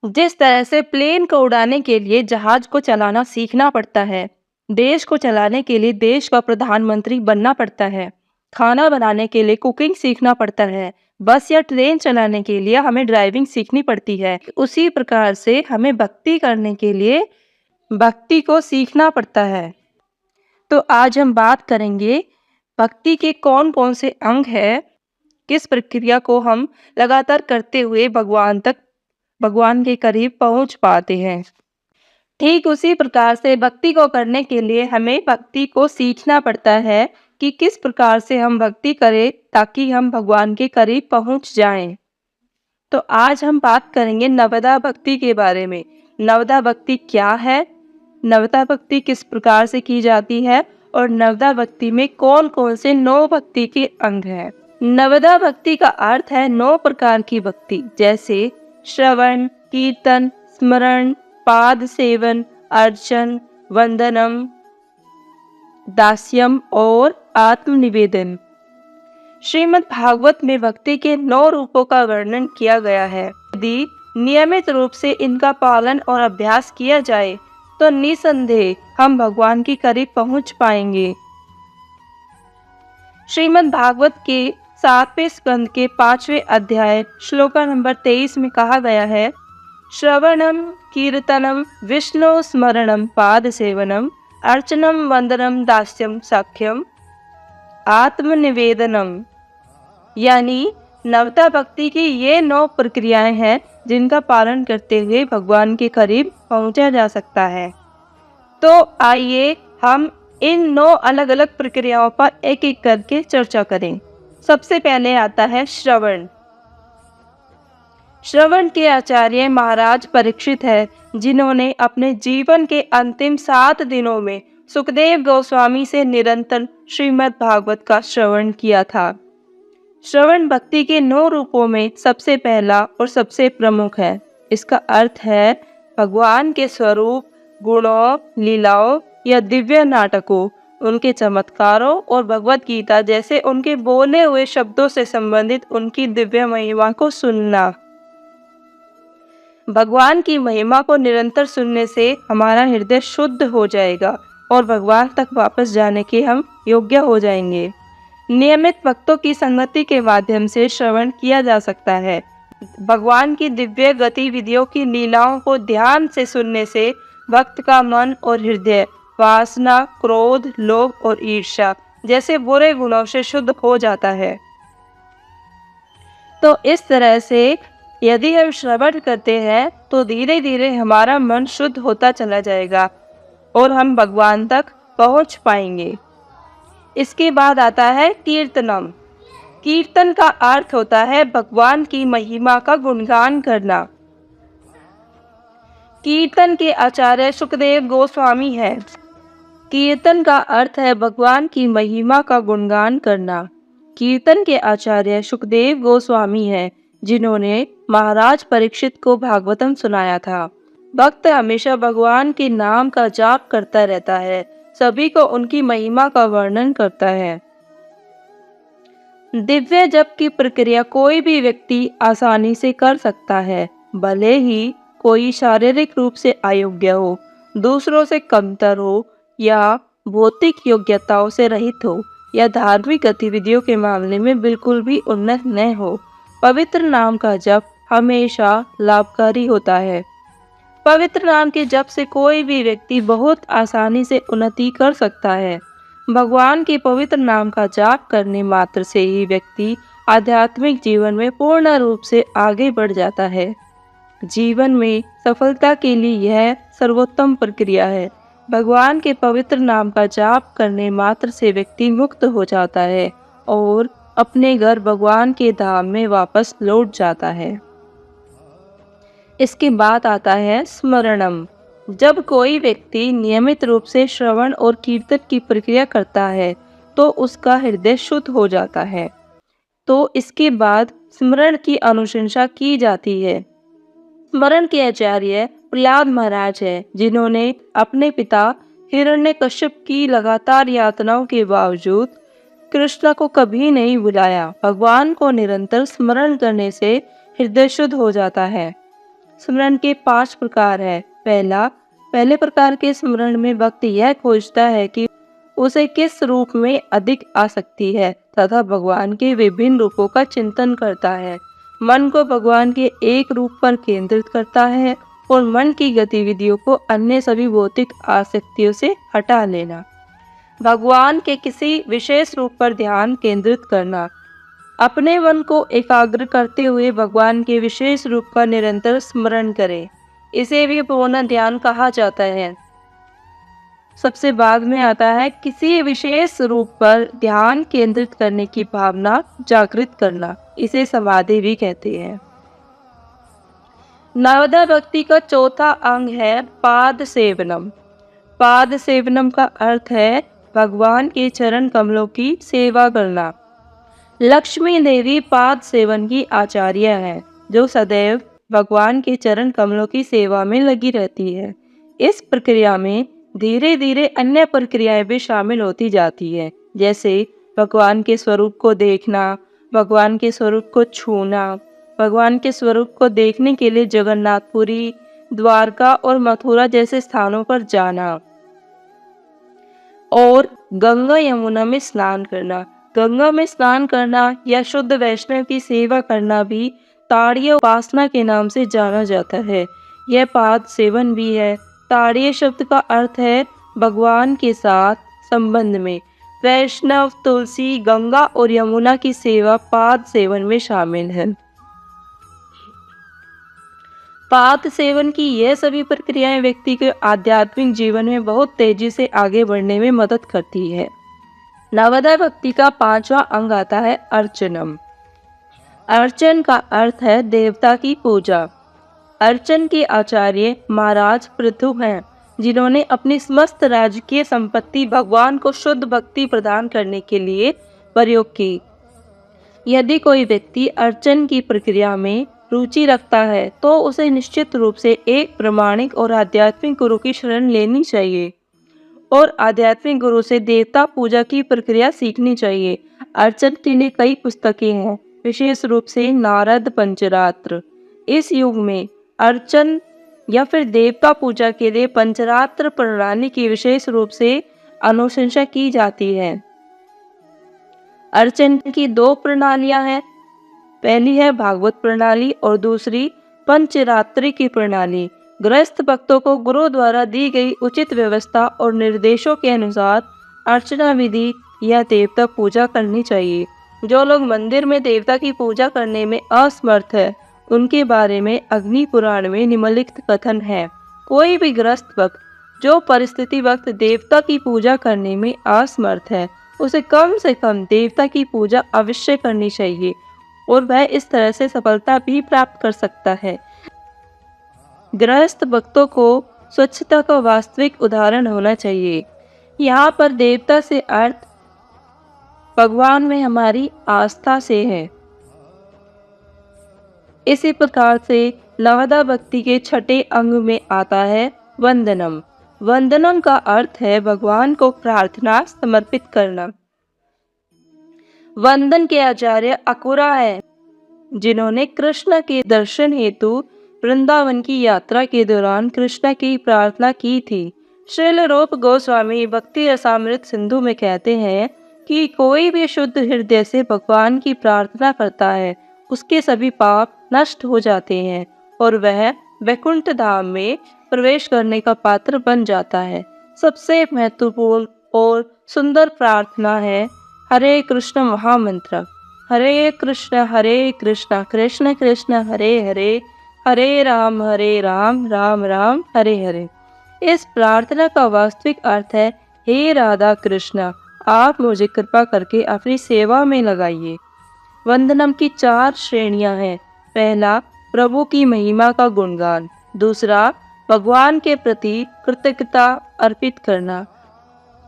जिस तरह से प्लेन को उड़ाने के लिए जहाज को चलाना सीखना पड़ता है, देश को चलाने के लिए देश का प्रधानमंत्री बनना पड़ता है, खाना बनाने के लिए कुकिंग सीखना पड़ता है, बस या ट्रेन चलाने के लिए हमें ड्राइविंग सीखनी पड़ती है। उसी प्रकार से हमें भक्ति करने के लिए भक्ति को सीखना पड़ता है। तो आज हम बात करेंगे भक्ति के कौन-कौन से अंग हैं, किस प्रक्रिया को हम लगातार करते हुए भगवान के करीब पहुंच पाते हैं। ठीक उसी प्रकार से भक्ति को करने के लिए हमें भक्ति को सीखना पड़ता है कि किस प्रकार से हम भक्ति करें ताकि हम भगवान के करीब पहुंच जाएं। तो आज हम बात करेंगे नवदा भक्ति के बारे में। नवदा भक्ति क्या है, नवदा भक्ति किस प्रकार से की जाती है और नवदा भक्ति में कौन कौन से 9 भक्ति के अंग हैं। नवदा भक्ति का अर्थ है 9 प्रकार की भक्ति, जैसे श्रवण, कीर्तन, स्मरण, पाद सेवन, अर्चन, वंदनम, दास्यम और आत्मनिवेदन। श्रीमद् भागवत में भक्ति के 9 रूपों का वर्णन किया गया है। यदि नियमित रूप से इनका पालन और अभ्यास किया जाए तो निसंदेह हम भगवान के करीब पहुंच पाएंगे। श्रीमद् भागवत के 7वें स्कंद के 5वें अध्याय श्लोक नंबर 23 में कहा गया है, श्रवणम कीर्तनम विष्णु स्मरणम पाद सेवनम अर्चनम वंदनम दास्यम साख्यम आत्मनिवेदनम। यानी नवदा भक्ति की ये 9 प्रक्रियाएं हैं जिनका पालन करते हुए भगवान के करीब पहुंचा जा सकता है। तो आइए हम इन 9 अलग अलग प्रक्रियाओं पर एक एक करके चर्चा करें। सबसे पहले आता है श्रवण। श्रवण के आचार्य महाराज परीक्षित है, जिन्होंने अपने जीवन के अंतिम 7 दिनों में सुखदेव गोस्वामी से निरंतर श्रीमद् भागवत का श्रवण किया था। श्रवण भक्ति के 9 रूपों में सबसे पहला और सबसे प्रमुख है। इसका अर्थ है भगवान के स्वरूप, गुणों, लीलाओं या दिव्य नाटकों, उनके चमत्कारों और भगवत गीता जैसे उनके बोले हुए शब्दों से संबंधित उनकी दिव्य महिमा को सुनना। भगवान की महिमा को निरंतर सुनने से हमारा हृदय शुद्ध हो जाएगा और भगवान तक वापस जाने के हम योग्य हो जाएंगे। नियमित भक्तों की संगति के माध्यम से श्रवण किया जा सकता है। भगवान की दिव्य गतिविधियों की लीलाओं को ध्यान से सुनने से भक्त का मन और हृदय वासना, क्रोध, लोभ और ईर्ष्या जैसे बुरे गुणों से शुद्ध हो जाता है। तो इस तरह से यदि हम श्रवण करते हैं तो धीरे धीरे हमारा मन शुद्ध होता चला जाएगा और हम भगवान तक पहुंच पाएंगे। इसके बाद आता है कीर्तनम। कीर्तन का अर्थ होता है भगवान की महिमा का गुणगान करना। कीर्तन के आचार्य सुखदेव गोस्वामी हैं। कीर्तन का अर्थ है भगवान की महिमा का गुणगान करना। कीर्तन के आचार्य सुखदेव गोस्वामी हैं, जिन्होंने महाराज परीक्षित को भागवतम सुनाया था। भक्त हमेशा भगवान के नाम का जाप करता रहता है, सभी को उनकी महिमा का वर्णन करता है। दिव्य जप की प्रक्रिया कोई भी व्यक्ति आसानी से कर सकता है, भले ही कोई शारीरिक रूप से अयोग्य हो, दूसरों से कमतर हो या भौतिक योग्यताओं से रहित हो या धार्मिक गतिविधियों के मामले में बिल्कुल भी उन्नत न हो। पवित्र नाम का जप हमेशा लाभकारी होता है। पवित्र नाम के जप से कोई भी व्यक्ति बहुत आसानी से उन्नति कर सकता है। भगवान के पवित्र नाम का जाप करने मात्र से ही व्यक्ति आध्यात्मिक जीवन में पूर्ण रूप से आगे बढ़ जाता है। जीवन में सफलता के लिए यह सर्वोत्तम प्रक्रिया है। भगवान के पवित्र नाम का जाप करने मात्र से व्यक्ति मुक्त हो जाता है और अपने घर भगवान के धाम में वापस लौट जाता है। इसके बाद आता है स्मरणम। जब कोई व्यक्ति नियमित रूप से श्रवण और कीर्तन की प्रक्रिया करता है तो उसका हृदय शुद्ध हो जाता है। तो इसके बाद स्मरण की अनुशंसा की जाती है। स्मरण के आचार्य प्रहलाद महाराज है, जिन्होंने अपने पिता हिरण्यकश्यप की लगातार यातनाओं के बावजूद कृष्ण को कभी नहीं बुलाया। भगवान को निरंतर स्मरण करने से हृदय शुद्ध हो जाता है। स्मरण के 5 प्रकार है। पहले प्रकार के स्मरण में भक्त यह खोजता है कि उसे किस रूप में अधिक आसक्ति है तथा भगवान के विभिन्न रूपों का चिंतन करता है। मन को भगवान के एक रूप पर केंद्रित करता है और मन की गतिविधियों को अन्य सभी भौतिक आसक्तियों से हटा लेना। भगवान के किसी विशेष रूप पर ध्यान केंद्रित करना। अपने मन को एकाग्र करते हुए भगवान के विशेष रूप का निरंतर स्मरण करें। इसे भी पूर्ण ध्यान कहा जाता है। सबसे बाद में आता है किसी विशेष रूप पर ध्यान केंद्रित करने की भावना जागृत करना। इसे समाधि भी कहते हैं। नवदा भक्ति का चौथा अंग है पाद सेवनम। पाद सेवनम का अर्थ है भगवान के चरण कमलों की सेवा करना। लक्ष्मी देवी पाद सेवन की आचार्य है, जो सदैव भगवान के चरण कमलों की सेवा में लगी रहती है। इस प्रक्रिया में धीरे धीरे अन्य प्रक्रियाएं भी शामिल होती जाती है, जैसे भगवान के स्वरूप को देखना, भगवान के स्वरूप को छूना, भगवान के स्वरूप को देखने के लिए जगन्नाथपुरी, द्वारका और मथुरा जैसे स्थानों पर जाना और गंगा यमुना में स्नान करना। गंगा में स्नान करना या शुद्ध वैष्णव की सेवा करना भी ताड़ीय उपासना के नाम से जाना जाता है। यह पाद सेवन भी है। ताड़ीय शब्द का अर्थ है भगवान के साथ संबंध में। वैष्णव, तुलसी, गंगा और यमुना की सेवा पाद सेवन में शामिल है। पाद सेवन की यह सभी प्रक्रियाएं व्यक्ति के आध्यात्मिक जीवन में बहुत तेजी से आगे बढ़ने में मदद करती है। नवदा भक्ति का 5वां अंग आता है अर्चनम। अर्चन का अर्थ है देवता की पूजा। अर्चन के आचार्य महाराज पृथु हैं, जिन्होंने अपनी समस्त राजकीय संपत्ति भगवान को शुद्ध भक्ति प्रदान करने के लिए प्रयोग की। यदि कोई व्यक्ति अर्चन की प्रक्रिया में रुचि रखता है तो उसे निश्चित रूप से एक प्रामाणिक और आध्यात्मिक गुरु की शरण लेनी चाहिए और आध्यात्मिक गुरु से देवता पूजा की प्रक्रिया सीखनी चाहिए। अर्चन के लिए कई पुस्तकें हैं, विशेष रूप से नारद पंचरात्र। इस युग में अर्चन या फिर देवता पूजा के लिए पंचरात्र प्रणाली की विशेष रूप से अनुशंसा की जाती है। अर्चन की 2 प्रणालियां हैं। पहली है भागवत प्रणाली और दूसरी पंचरात्रि की प्रणाली। गृहस्थ भक्तों को गुरु द्वारा दी गई उचित व्यवस्था और निर्देशों के अनुसार अर्चना विधि या देवता पूजा करनी चाहिए। जो लोग मंदिर में देवता की पूजा करने में असमर्थ है, उनके बारे में अग्नि पुराण में निम्नलिखित कथन है। कोई भी गृहस्थ भक्त जो परिस्थिति वक्त देवता की पूजा करने में असमर्थ है, उसे कम से कम देवता की पूजा अवश्य करनी चाहिए और वह इस तरह से सफलता भी प्राप्त कर सकता है। गृहस्थ भक्तों को स्वच्छता का वास्तविक उदाहरण होना चाहिए। यहाँ पर देवता से अर्थ भगवान में हमारी आस्था से है। इसी प्रकार से नवदा भक्ति के 6ठे अंग में आता है वंदनम। वंदनम का अर्थ है भगवान को प्रार्थना समर्पित करना। वंदन के आचार्य अकुरा है, जिन्होंने कृष्ण के दर्शन हेतु वृंदावन की यात्रा के दौरान कृष्ण की प्रार्थना की थी। श्रील रूप गोस्वामी भक्ति रसामृत सिंधु में कहते हैं कि कोई भी शुद्ध हृदय से भगवान की प्रार्थना करता है, उसके सभी पाप नष्ट हो जाते हैं और वह वैकुंठ धाम में प्रवेश करने का पात्र बन जाता है। सबसे महत्वपूर्ण और सुंदर प्रार्थना है हरे कृष्ण महामंत्र। हरे कृष्ण कृष्ण कृष्ण हरे हरे, हरे राम राम राम हरे हरे। इस प्रार्थना का वास्तविक अर्थ है, हे राधा कृष्ण, आप मुझे कृपा करके अपनी सेवा में लगाइए। वंदनम की 4 श्रेणियां हैं। पहला, प्रभु की महिमा का गुणगान। दूसरा, भगवान के प्रति कृतज्ञता अर्पित करना।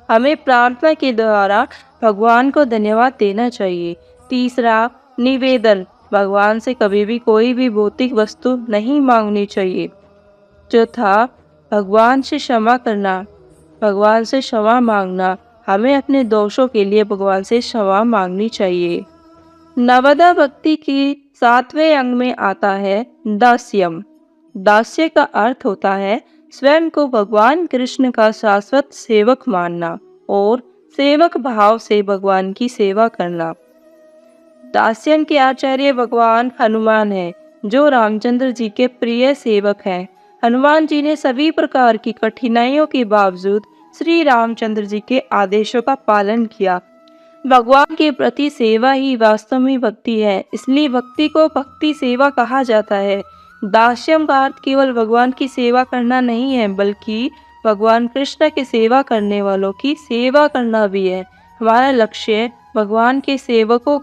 हमें प्रार्थना के द्वारा भगवान को धन्यवाद देना चाहिए। तीसरा, निवेदन। भगवान से कभी भी कोई भी भौतिक वस्तु नहीं मांगनी चाहिए। चौथा, भगवान से क्षमा करना, भगवान से क्षमा मांगना। हमें अपने दोषों के लिए भगवान से क्षमा मांगनी चाहिए। नवदा भक्ति की 7वें अंग में आता है दास्यम। दास्य का अर्थ होता है स्वयं को भगवान कृष्ण का शाश्वत सेवक मानना और सेवक भाव से भगवान की सेवा करना। दास्यन के आचार्य भगवान हनुमान हैं, जो रामचंद्र जी के प्रिय सेवक हैं। हनुमान जी ने सभी प्रकार की कठिनाइयों के बावजूद श्री रामचंद्र जी के आदेशों का पालन किया। भगवान के प्रति सेवा ही वास्तव में भक्ति है, इसलिए भक्ति को भक्ति सेवा कहा जाता है। दास्यम का अर्थ केवल भगवान की सेवा करना नहीं है, बल्कि भगवान कृष्ण की सेवा करने वालों की सेवा करना भी है। हमारा लक्ष्य भगवान के सेवकों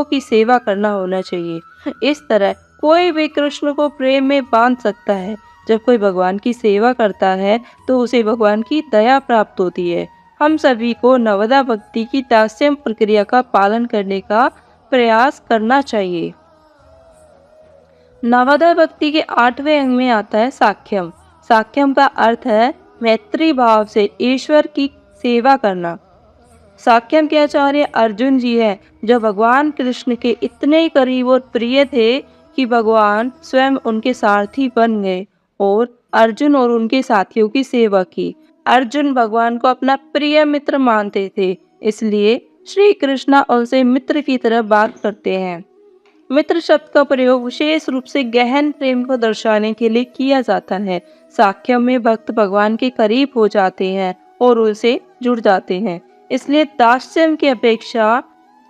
की सेवा करना होना चाहिए। इस तरह कोई भी कृष्ण को प्रेम में बांध सकता है। जब कोई भगवान की सेवा करता है तो उसे भगवान की दया प्राप्त होती है। हम सभी को नवदा भक्ति की दास्यम प्रक्रिया का पालन करने का प्रयास करना चाहिए। नवदा भक्ति के 8वें अंग में आता है साख्यम। साख्यम का अर्थ है मैत्री भाव से ईश्वर की सेवा करना। साख्यम के आचार्य अर्जुन जी हैं, जो भगवान कृष्ण के इतने करीब और प्रिय थे कि भगवान स्वयं उनके सारथी बन गए और अर्जुन और उनके साथियों की सेवा की। अर्जुन भगवान को अपना प्रिय मित्र मानते थे, इसलिए श्री कृष्ण उनसे मित्र की तरह बात करते हैं। मित्र शब्द का प्रयोग विशेष रूप से गहन प्रेम को दर्शाने के लिए किया जाता है। साख्यम में भक्त भगवान के करीब हो जाते हैं और उनसे जुड़ जाते हैं, इसलिए दास्यम की अपेक्षा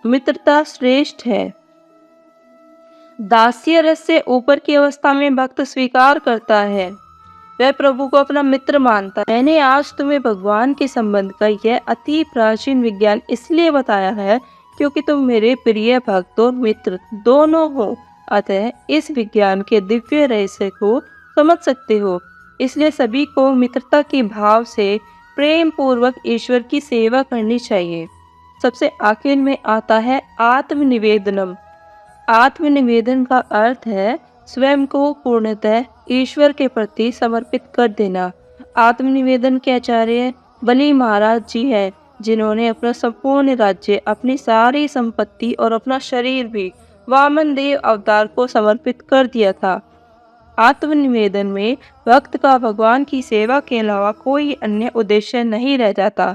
मित्रता श्रेष्ठ है। दास्य रस से ऊपर की अवस्था में भक्त स्वीकार करता है, वह प्रभु को अपना मित्र मानता है। मैंने आज तुम्हें भगवान के संबंध का यह अति प्राचीन विज्ञान इसलिए बताया है क्योंकि तुम मेरे प्रिय भक्त और मित्र दोनों हो, अतः इस विज्ञान के दिव्य रहस्य को समझ सकते हो। इसलिए सभी को मित्रता के भाव से प्रेम पूर्वक ईश्वर की सेवा करनी चाहिए। सबसे आखिर में आता है आत्मनिवेदनम। आत्मनिवेदन का अर्थ है स्वयं को पूर्णतः ईश्वर के प्रति समर्पित कर देना। आत्मनिवेदन के आचार्य बलि महाराज जी हैं, जिन्होंने अपना संपूर्ण राज्य, अपनी सारी संपत्ति और अपना शरीर भी वामन देव अवतार को समर्पित कर दिया था। आत्मनिवेदन में भक्त का भगवान की सेवा के अलावा कोई अन्य उद्देश्य नहीं रह जाता।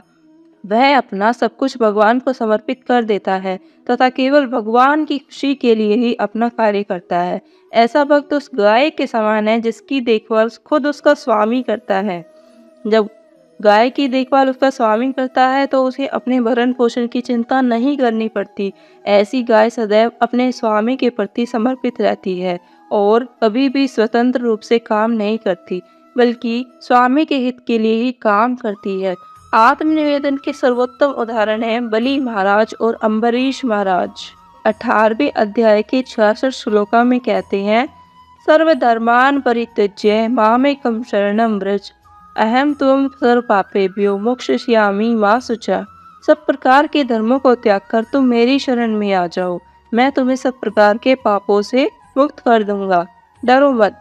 वह अपना सब कुछ भगवान को समर्पित कर देता है तथा केवल भगवान की खुशी के लिए ही अपना कार्य करता है। ऐसा भक्त उस गाय के समान है जिसकी देखभाल खुद उसका स्वामी करता है। जब गाय की देखभाल उसका स्वामी करता है तो उसे अपने भरण पोषण की चिंता नहीं करनी पड़ती। ऐसी गाय सदैव अपने स्वामी के प्रति समर्पित रहती है और कभी भी स्वतंत्र रूप से काम नहीं करती, बल्कि स्वामी के हित के लिए ही काम करती है। आत्मनिवेदन के सर्वोत्तम उदाहरण हैं बलि महाराज और अम्बरीश महाराज। 18वें अध्याय के 66 श्लोका में कहते हैं, सर्वधर्मान परित्यज्य मामेकं शरणं व्रज अहम त्वं सर्व पापेभ्यो मोक्षयिष्यामि मा शुचा। सब प्रकार के धर्मों को त्याग कर तुम मेरी शरण में आ जाओ, मैं तुम्हें सब प्रकार के पापों से मुक्त कर दूंगा, डरो मत।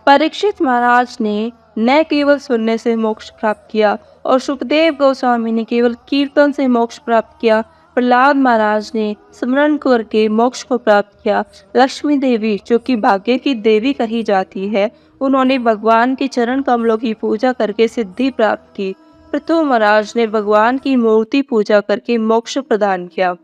परीक्षित महाराज ने न केवल सुनने से मोक्ष प्राप्त किया और सुखदेव गोस्वामी ने केवल कीर्तन से मोक्ष प्राप्त किया। प्रहलाद महाराज ने स्मरण करके मोक्ष को प्राप्त किया। लक्ष्मी देवी, जो कि भाग्य की देवी कही जाती है, उन्होंने भगवान के चरण कमलों की पूजा करके सिद्धि प्राप्त की। पृथु महाराज ने भगवान की मूर्ति पूजा करके मोक्ष प्रदान किया।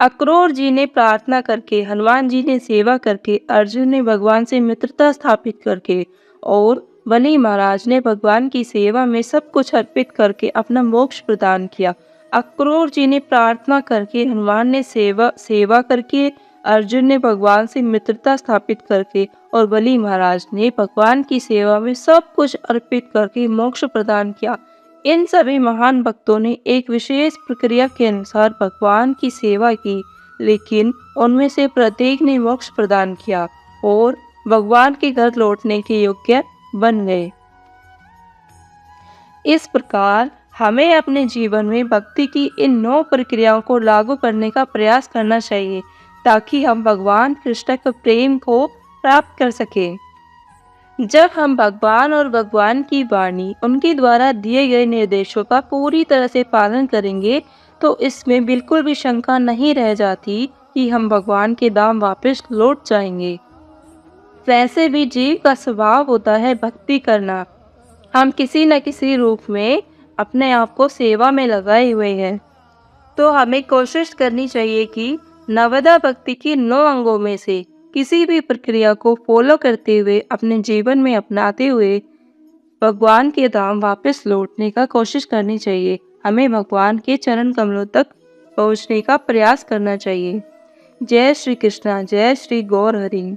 अक्रूर जी ने प्रार्थना करके, हनुमान जी ने सेवा करके, अर्जुन ने भगवान से मित्रता स्थापित करके और बलि महाराज ने भगवान की सेवा में सब कुछ अर्पित करके अपना मोक्ष प्रदान किया। अक्रूर जी ने प्रार्थना करके, हनुमान ने सेवा करके, अर्जुन ने भगवान से मित्रता स्थापित करके और बलि महाराज ने भगवान की सेवा में सब कुछ अर्पित करके मोक्ष प्रदान किया। इन सभी महान भक्तों ने एक विशेष प्रक्रिया के अनुसार भगवान की सेवा की, लेकिन उनमें से प्रत्येक ने मोक्ष प्रदान किया और भगवान के घर लौटने के योग्य बन गए। इस प्रकार हमें अपने जीवन में भक्ति की इन 9 प्रक्रियाओं को लागू करने का प्रयास करना चाहिए, ताकि हम भगवान कृष्ण के प्रेम को प्राप्त कर सकें। जब हम भगवान और भगवान की वाणी, उनके द्वारा दिए गए निर्देशों का पूरी तरह से पालन करेंगे, तो इसमें बिल्कुल भी शंका नहीं रह जाती कि हम भगवान के धाम वापस लौट जाएंगे। वैसे भी जीव का स्वभाव होता है भक्ति करना। हम किसी न किसी रूप में अपने आप को सेवा में लगाए हुए हैं। तो हमें कोशिश करनी चाहिए कि नवदा भक्ति की 9 अंगों में से किसी भी प्रक्रिया को फॉलो करते हुए अपने जीवन में अपनाते हुए भगवान के धाम वापस लौटने का कोशिश करनी चाहिए। हमें भगवान के चरण कमलों तक पहुंचने का प्रयास करना चाहिए। जय श्री कृष्णा, जय श्री गौर हरि।